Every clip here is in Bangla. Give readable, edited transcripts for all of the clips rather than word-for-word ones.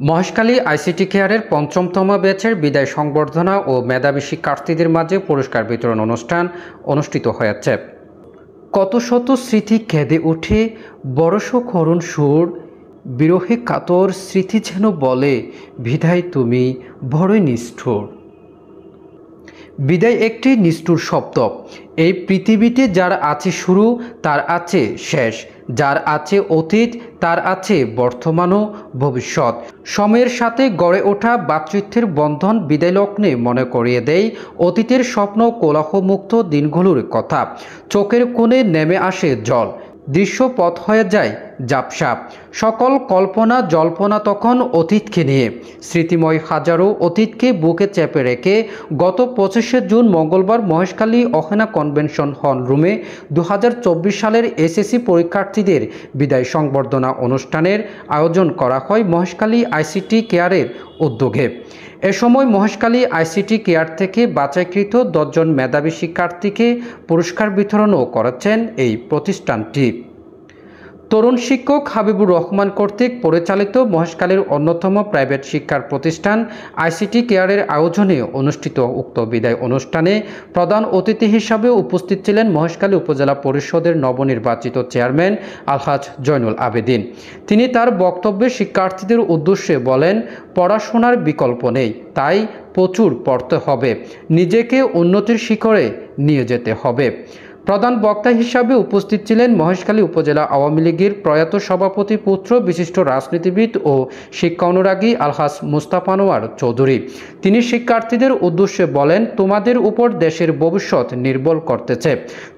মহেশখালী আইসিটি কেয়ারের পঞ্চমতম ব্যাচের বিদায় সংবর্ধনা ও মেধাবী শিক্ষার্থীদের মাঝে পুরস্কার বিতরণ অনুষ্ঠান অনুষ্ঠিত হয়েছে। কত শত স্মৃতি কেঁদে উঠে বরস করুণ সুর, বিরহে কাতর স্মৃতি যেন বলে বিদায় তুমি বড়ই নিষ্ঠুর। বিদায় একটি নিষ্ঠুর শব্দ। এই পৃথিবীতে যার আছে শুরু তার আছে শেষ, যার আছে অতীত তার আছে বর্তমান ও ভবিষ্যৎ। সময়ের সাথে গড়ে ওঠা ভ্রাতৃত্বের বন্ধন বিদায় লগ্নে মনে করিয়ে দেয় অতীতের স্বপ্ন কোলাহলমুক্ত দিনগুলোর কথা। চোখের কোণে নেমে আসে জল, দৃশ্যপথ হয়ে যায় ঝাপসা। সকল কল্পনা জল্পনা তখন অতীতকে নিয়ে। স্মৃতিময় হাজারো অতীতকে বুকে চেপে রেখে গত 25শে জুন মঙ্গলবার মহেশখালী অহেনা কনভেনশন হল রুমে 2024 সালের এসএসসি পরীক্ষার্থীদের বিদায় সংবর্ধনা অনুষ্ঠানের আয়োজন করা হয় মহেশখালী আইসিটি কেয়ারের উদ্যোগে। এ সময় মহেশখালী আইসিটি কেয়ার থেকে বাছাইকৃত 10 জন মেধাবী শিক্ষার্থীকে পুরস্কার বিতরণও করেছেন এই প্রতিষ্ঠানটি। তরুণ শিক্ষক হাবিবুর রহমান কর্তৃক পরিচালিত মহেশখালীর অন্যতম প্রাইভেট শিক্ষার প্রতিষ্ঠান আইসিটি কেয়ারের আয়োজনে অনুষ্ঠিত উক্ত বিদায় অনুষ্ঠানে প্রধান অতিথি হিসাবে উপস্থিত ছিলেন মহেশখালী উপজেলা পরিষদের নবনির্বাচিত চেয়ারম্যান আলহাজ জয়নুল আবেদিন। তিনি তার বক্তব্যে শিক্ষার্থীদের উদ্দেশ্যে বলেন, পড়াশোনার বিকল্প নেই, তাই প্রচুর পড়তে হবে, নিজেকে উন্নতির শিখরে নিয়ে যেতে হবে। প্রধান বক্তা হিসাবে উপস্থিত ছিলেন মহেশখালী উপজেলা আওয়ামী লীগের প্রয়াত সভাপতি পুত্র বিশিষ্ট রাজনীতিবিদ ও শিক্ষা অনুরাগী আলহাজ মুস্তাফা আনোয়ার চৌধুরী। তিনি শিক্ষার্থীদের উদ্দেশ্যে বলেন, তোমাদের উপর দেশের ভবিষ্যৎ নির্ভর করতেছে,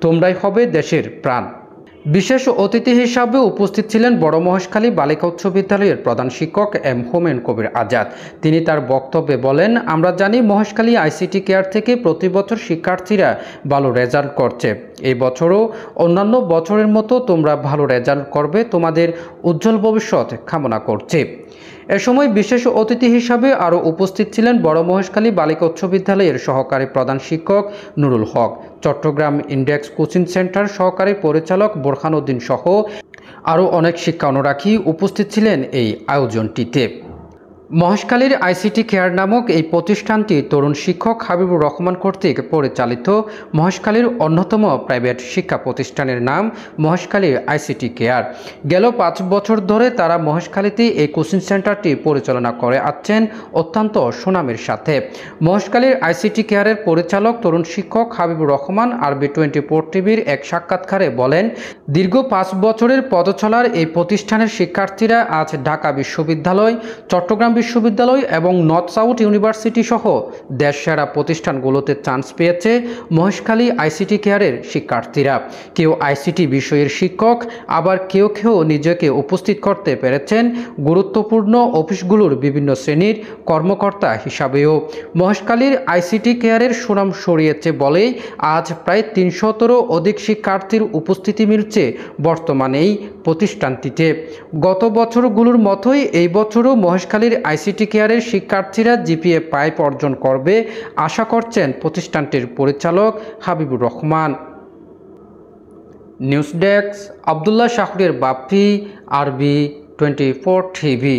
তোমরাই হবে দেশের প্রাণ। বিশেষ অতিথি হিসাবে উপস্থিত ছিলেন বড় মহেশখালী বালিকা উচ্চ বিদ্যালয়ের প্রধান শিক্ষক এম হোমেন কবির আজাদ। তিনি তার বক্তব্যে বলেন, আমরা জানি মহেশখালী আইসিটি কেয়ার থেকে প্রতি বছর শিক্ষার্থীরা ভালো রেজাল্ট করছে। এই বছরও অন্যান্য বছরের মতো তোমরা ভালো রেজাল্ট করবে, তোমাদের উজ্জ্বল ভবিষ্যৎ কামনা করছি। এ সময় বিশেষ অতিথি হিসাবে আরও উপস্থিত ছিলেন বড় মহেশখালী বালিকা উচ্চ বিদ্যালয়ের সহকারী প্রধান শিক্ষক নুরুল হক, চট্টগ্রাম ইন্ডেক্স কোচিং সেন্টার সহকারী পরিচালক বোরহান উদ্দিন সহ আরও অনেক শিক্ষা অনুরাগী উপস্থিত ছিলেন এই আয়োজনটিতে। মহেশখালীর আইসিটি কেয়ার নামক এই প্রতিষ্ঠানটি তরুণ শিক্ষক হাবিবুর রহমান কর্তৃক পরিচালিত মহেশখালীর অন্যতম প্রাইভেট শিক্ষা প্রতিষ্ঠানের নাম মহেশখালীর আইসিটি কেয়ার। গেল 5 বছর ধরে তারা মহেশখালীতে এই কোচিং সেন্টারটি পরিচালনা করে আসছেন অত্যন্ত সুনামের সাথে। মহেশখালীর আইসিটি কেয়ারের পরিচালক তরুণ শিক্ষক হাবিবুর রহমান RB24 টিভির এক সাক্ষাৎকারে বলেন, দীর্ঘ 5 বছরের পদচলার এই প্রতিষ্ঠানের শিক্ষার্থীরা আজ ঢাকা বিশ্ববিদ্যালয়, চট্টগ্রাম বিশ্ববিদ্যালয় এবং নর্থ সাউথ ইউনিভার্সিটি সহ দেশ সেরা প্রতিষ্ঠানগুলোতে চান্স পেয়েছে মহেশখালী আইসিটি কেয়ারের শিক্ষার্থীরা। কেউ আইসিটি বিষয়ের শিক্ষক, আবার কেউ নিজেকে উপস্থিত করতে পেরেছেন গুরুত্বপূর্ণ অফিসগুলোর বিভিন্ন শ্রেণীর কর্মকর্তা হিসাবেও। মহেশখালীর আইসিটি কেয়ারের সুনাম ছড়িয়েছে বলেই আজ প্রায় 300-রও অধিক শিক্ষার্থীর উপস্থিতি মিলছে বর্তমানে এই প্রতিষ্ঠানটিতে। গত বছরগুলোর মতোই এই বছরও মহেশখালীর আইসিটি কেয়ারের শিক্ষার্থীরা জিপিএ 5 অর্জন করবে আশা করছেন প্রতিষ্ঠানটির পরিচালক Habibur Rahman. News desk Abdullah Shahriar Bappi, RB24 TV.